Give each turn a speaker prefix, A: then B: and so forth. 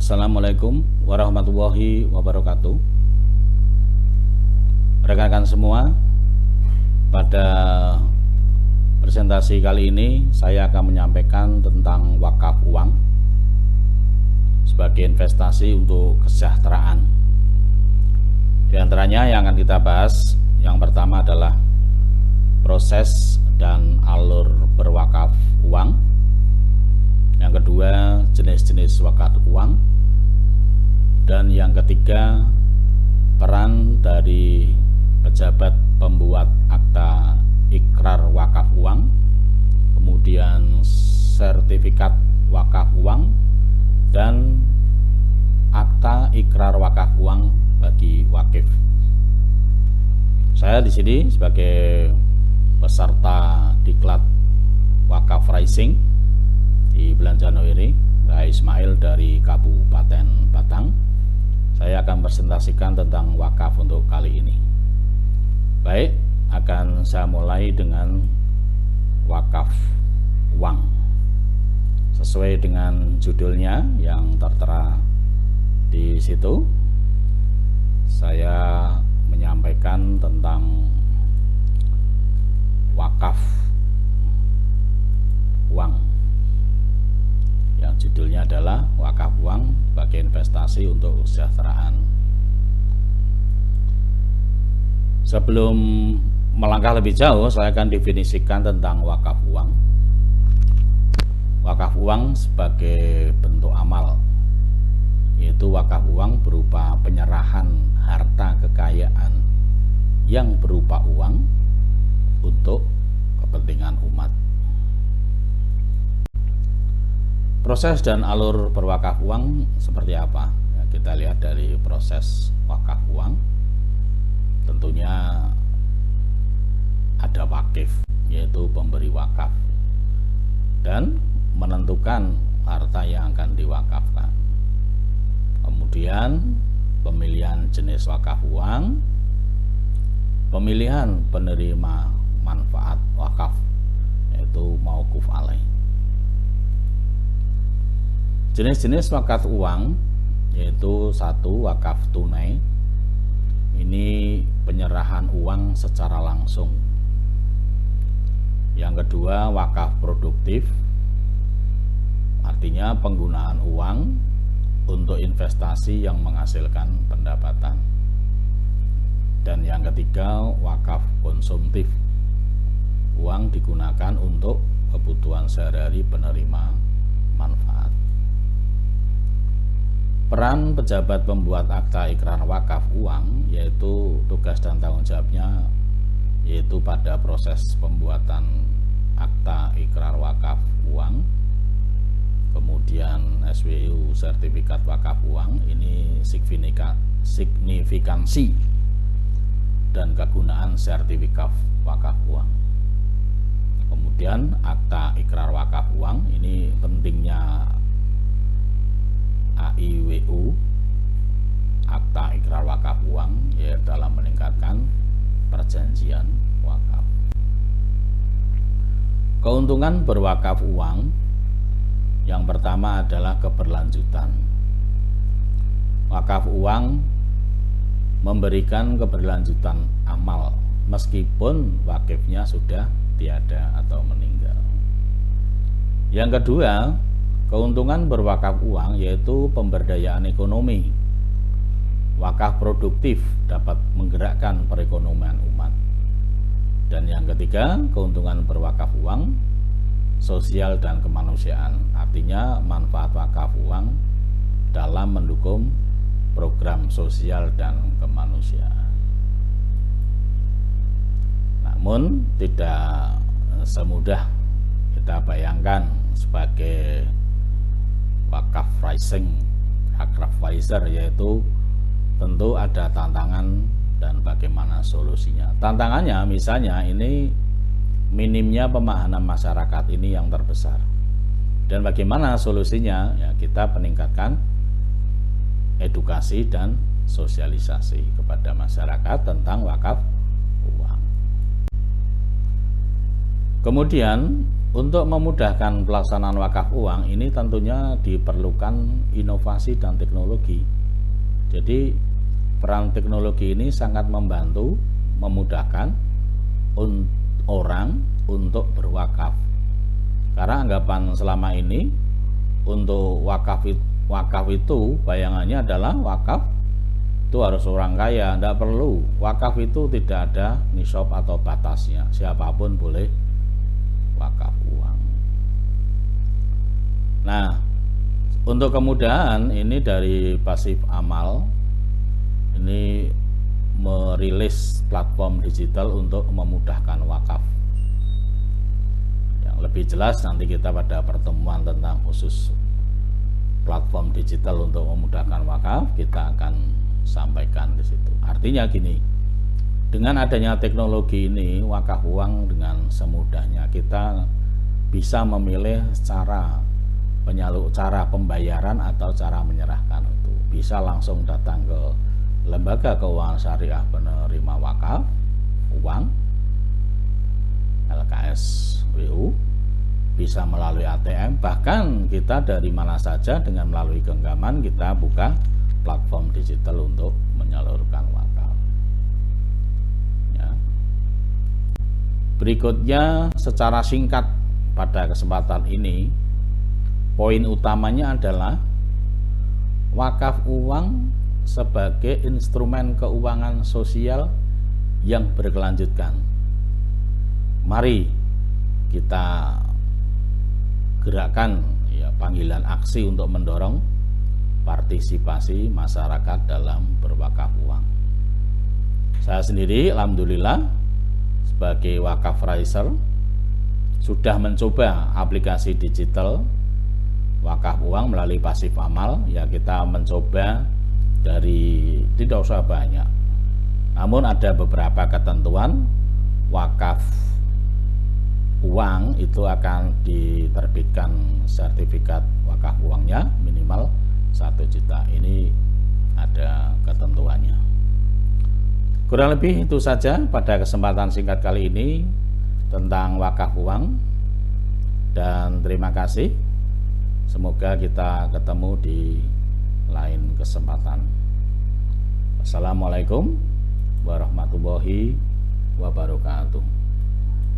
A: Assalamualaikum warahmatullahi wabarakatuh. Rekan-rekan semua, pada presentasi kali ini saya akan menyampaikan tentang wakaf uang sebagai investasi untuk kesejahteraan. Di antaranya yang akan kita bahas, yang pertama adalah proses dan alur berwakaf uang. Yang kedua, jenis-jenis wakaf uang. Dan yang ketiga, peran dari pejabat pembuat akta ikrar wakaf uang, kemudian sertifikat wakaf uang, dan akta ikrar wakaf uang bagi wakif. Saya di sini sebagai peserta diklat wakaf rising di bulan Januari, saya Ismail dari Kabupaten Batang. Saya akan presentasikan tentang wakaf untuk kali ini. Baik, akan saya mulai dengan wakaf uang. Sesuai dengan judulnya yang tertera di situ, saya menyampaikan tentang wakaf uang. Yang judulnya adalah wakaf uang sebagai investasi untuk kesejahteraan. Sebelum melangkah lebih jauh, saya akan definisikan tentang wakaf uang. Wakaf uang sebagai bentuk amal, yaitu wakaf uang berupa penyerahan harta kekayaan yang berupa uang untuk kepentingan umat. Proses dan alur berwakaf uang seperti apa? Ya, kita lihat dari proses wakaf uang. Tentunya ada wakif, yaitu pemberi wakaf, dan menentukan harta yang akan diwakafkan. Kemudian pemilihan jenis wakaf uang, pemilihan penerima manfaat wakaf, yaitu mauquf alaih. Jenis-jenis wakaf uang yaitu satu, wakaf tunai. Ini penyerahan uang secara langsung. Yang kedua, wakaf produktif, artinya penggunaan uang untuk investasi yang menghasilkan pendapatan. Dan yang ketiga, wakaf konsumtif, uang digunakan untuk kebutuhan sehari-hari penerima manfaat. Peran pejabat pembuat akta ikrar wakaf uang, yaitu tugas dan tanggung jawabnya yaitu pada proses pembuatan akta ikrar wakaf uang, kemudian SWU sertifikat wakaf uang, ini signifikansi dan kegunaan sertifikat wakaf uang. Kemudian akta ikrar wakaf uang, ini pentingnya AIWU, akta ikrar wakaf uang, ya, dalam meningkatkan perjanjian wakaf. Keuntungan berwakaf uang yang pertama adalah keberlanjutan. Wakaf uang memberikan keberlanjutan amal meskipun wakifnya sudah tiada atau meninggal. Yang kedua, keuntungan berwakaf uang yaitu pemberdayaan ekonomi. Wakaf produktif dapat menggerakkan perekonomian umat. Dan yang ketiga, keuntungan berwakaf uang sosial dan kemanusiaan, artinya manfaat wakaf uang dalam mendukung program sosial dan kemanusiaan. Namun tidak semudah kita bayangkan sebagai wakaf rising, akrab Pfizer, yaitu tentu ada tantangan dan bagaimana solusinya. Tantangannya misalnya ini minimnya pemahaman masyarakat ini yang terbesar. Dan bagaimana solusinya? Ya, kita peningkatkan edukasi dan sosialisasi kepada masyarakat tentang wakaf uang. Kemudian Untuk memudahkan pelaksanaan wakaf uang ini tentunya diperlukan inovasi dan teknologi. Jadi peran teknologi ini sangat membantu, memudahkan orang untuk berwakaf. Karena anggapan selama ini untuk wakaf itu bayangannya adalah wakaf itu harus orang kaya, tidak perlu. Wakaf itu tidak ada nisab atau batasnya, siapapun boleh wakaf uang. Nah, untuk kemudahan ini dari Pasif Amal ini merilis platform digital untuk memudahkan wakaf. Yang lebih jelas nanti kita pada pertemuan tentang khusus platform digital untuk memudahkan wakaf kita akan sampaikan di situ. Artinya gini, dengan adanya teknologi ini wakaf uang dengan semudahnya kita bisa memilih cara pembayaran atau cara menyerahkan itu. Bisa langsung datang ke Lembaga Keuangan Syariah penerima wakaf uang LKSWU, bisa melalui ATM, bahkan kita dari mana saja dengan melalui genggaman kita buka platform digital untuk menyalurkan wakaf. Ya. Berikutnya secara singkat pada kesempatan ini, poin utamanya adalah wakaf uang sebagai instrumen keuangan sosial yang berkelanjutan. Mari kita gerakan ya, panggilan aksi untuk mendorong partisipasi masyarakat dalam berwakaf uang. Saya sendiri alhamdulillah sebagai wakaf raiser sudah mencoba aplikasi digital wakaf uang melalui Pasif Amal. Ya, kita mencoba dari tidak usah banyak, namun ada beberapa ketentuan. Wakaf uang itu akan diterbitkan sertifikat wakaf uangnya minimal 1 juta. Ini ada ketentuannya. Kurang lebih itu saja pada kesempatan singkat kali ini tentang wakaf uang, dan terima kasih. Semoga kita ketemu di lain kesempatan. Assalamualaikum warahmatullahi wabarakatuh.